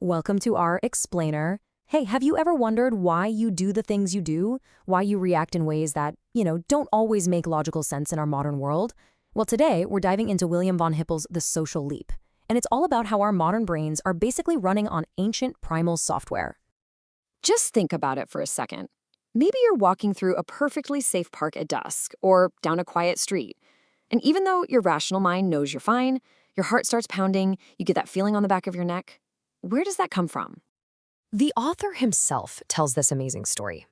Welcome to our explainer. Hey, have you ever wondered why you do the things you do? Why you react in ways that, don't always make logical sense in our modern world? Well, today we're diving into William Von Hippel's The Social Leap. And it's all about how our modern brains are basically running on ancient primal software. Just think about it for a second. Maybe you're walking through a perfectly safe park at dusk or down a quiet street. And even though your rational mind knows you're fine, your heart starts pounding, you get that feeling on the back of your neck. Where does that come from? The author himself tells this amazing story.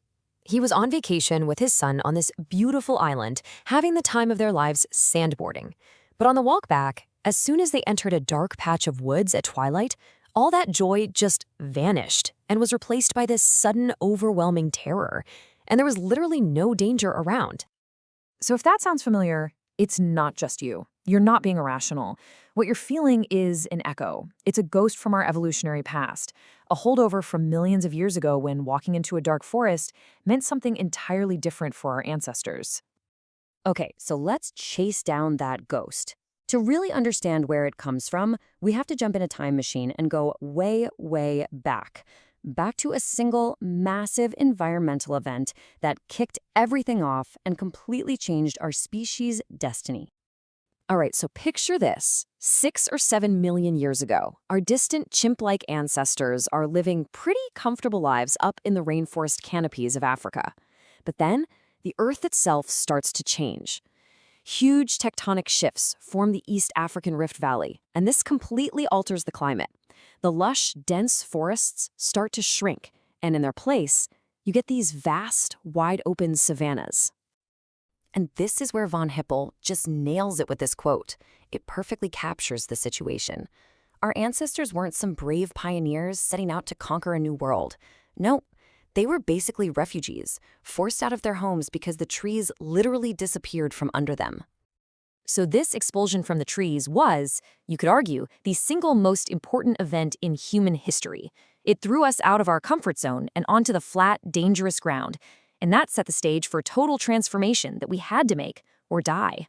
He was on vacation with his son on this beautiful island, having the time of their lives sandboarding. But on the walk back, as soon as they entered a dark patch of woods at twilight, all that joy just vanished and was replaced by this sudden, overwhelming terror. And there was literally no danger around. So if that sounds familiar, it's not just you. You're not being irrational. What you're feeling is an echo. It's a ghost from our evolutionary past, a holdover from millions of years ago when walking into a dark forest meant something entirely different for our ancestors. Okay, so let's chase down that ghost. To really understand where it comes from, we have to jump in a time machine and go way, way back. Back to a single, massive environmental event that kicked everything off and completely changed our species' destiny. All right, so picture this. 6 or 7 million years ago, our distant chimp-like ancestors are living pretty comfortable lives up in the rainforest canopies of Africa. But then, the Earth itself starts to change. Huge tectonic shifts form the East African Rift Valley, and this completely alters the climate. The lush, dense forests start to shrink, and in their place, you get these vast, wide-open savannas. And this is where Von Hippel just nails it with this quote. It perfectly captures the situation. Our ancestors weren't some brave pioneers setting out to conquer a new world. No, they were basically refugees, forced out of their homes because the trees literally disappeared from under them. So this expulsion from the trees was, you could argue, the single most important event in human history. It threw us out of our comfort zone and onto the flat, dangerous ground. And that set the stage for total transformation that we had to make or die.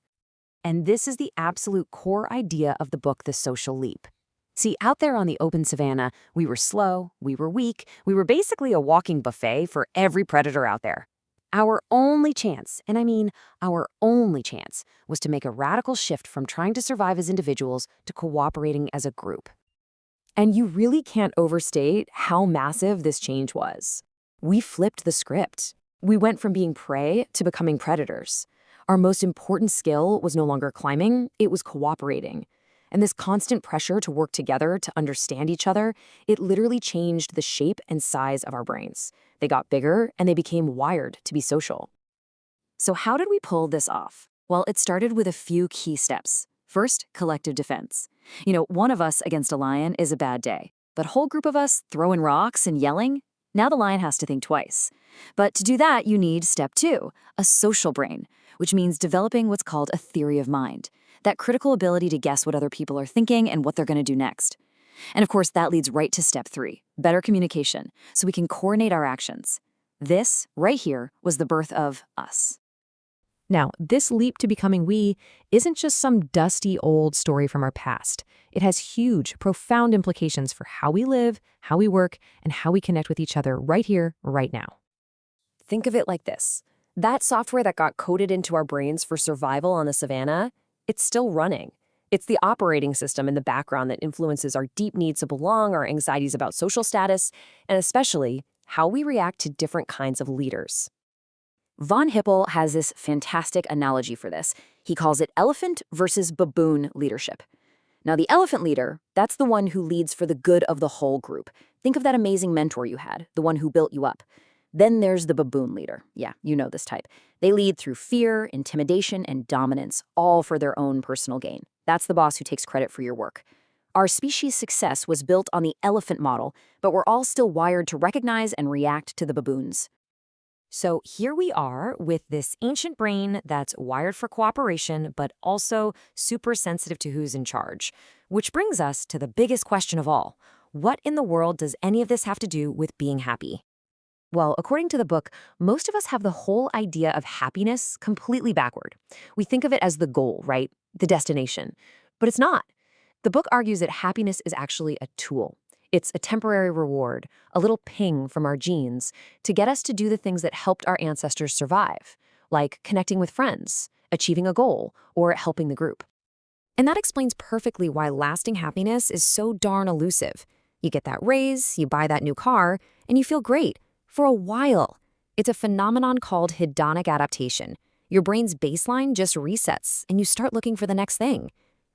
And this is the absolute core idea of the book, The Social Leap. See, out there on the open savanna, we were slow, we were weak, we were basically a walking buffet for every predator out there. Our only chance, and I mean our only chance, was to make a radical shift from trying to survive as individuals to cooperating as a group. And you really can't overstate how massive this change was. We flipped the script. We went from being prey to becoming predators. Our most important skill was no longer climbing, it was cooperating. And this constant pressure to work together to understand each other, it literally changed the shape and size of our brains. They got bigger and they became wired to be social. So how did we pull this off? Well, it started with a few key steps. First, collective defense. One of us against a lion is a bad day. But a whole group of us throwing rocks and yelling? Now the lion has to think twice. But to do that, you need step 2, a social brain, which means developing what's called a theory of mind, that critical ability to guess what other people are thinking and what they're going to do next. And of course, that leads right to step 3, better communication, so we can coordinate our actions. This, right here, was the birth of us. Now, this leap to becoming we isn't just some dusty old story from our past. It has huge, profound implications for how we live, how we work, and how we connect with each other right here, right now. Think of it like this. That software that got coded into our brains for survival on the savannah, it's still running. It's the operating system in the background that influences our deep needs to belong, our anxieties about social status, and especially how we react to different kinds of leaders. Von Hippel has this fantastic analogy for this. He calls it elephant versus baboon leadership. Now, the elephant leader, that's the one who leads for the good of the whole group. Think of that amazing mentor you had, the one who built you up. Then there's the baboon leader. Yeah, you know this type. They lead through fear, intimidation, and dominance, all for their own personal gain. That's the boss who takes credit for your work. Our species' success was built on the elephant model, but we're all still wired to recognize and react to the baboons. So here we are with this ancient brain that's wired for cooperation, but also super sensitive to who's in charge. Which brings us to the biggest question of all. What in the world does any of this have to do with being happy? Well, according to the book, most of us have the whole idea of happiness completely backward. We think of it as the goal, right? The destination. But it's not. The book argues that happiness is actually a tool. It's a temporary reward, a little ping from our genes to get us to do the things that helped our ancestors survive, like connecting with friends, achieving a goal, or helping the group. And that explains perfectly why lasting happiness is so darn elusive. You get that raise, you buy that new car, and you feel great for a while. It's a phenomenon called hedonic adaptation. Your brain's baseline just resets, and you start looking for the next thing.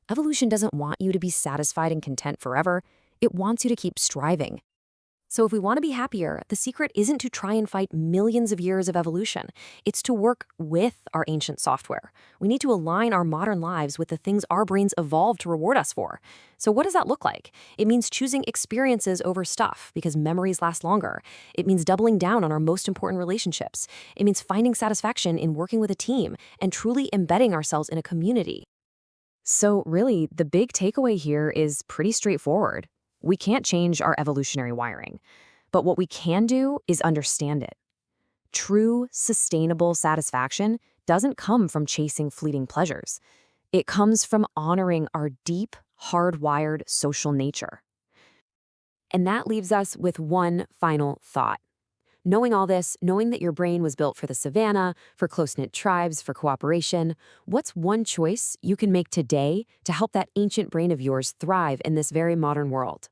Evolution doesn't want you to be satisfied and content forever. It wants you to keep striving. So if we want to be happier, the secret isn't to try and fight millions of years of evolution. It's to work with our ancient software. We need to align our modern lives with the things our brains evolved to reward us for. So what does that look like? It means choosing experiences over stuff because memories last longer. It means doubling down on our most important relationships. It means finding satisfaction in working with a team and truly embedding ourselves in a community. So really, the big takeaway here is pretty straightforward. We can't change our evolutionary wiring, but what we can do is understand it. True, sustainable satisfaction doesn't come from chasing fleeting pleasures. It comes from honoring our deep, hardwired social nature. And that leaves us with one final thought. Knowing all this, knowing that your brain was built for the savannah, for close-knit tribes, for cooperation, what's one choice you can make today to help that ancient brain of yours thrive in this very modern world?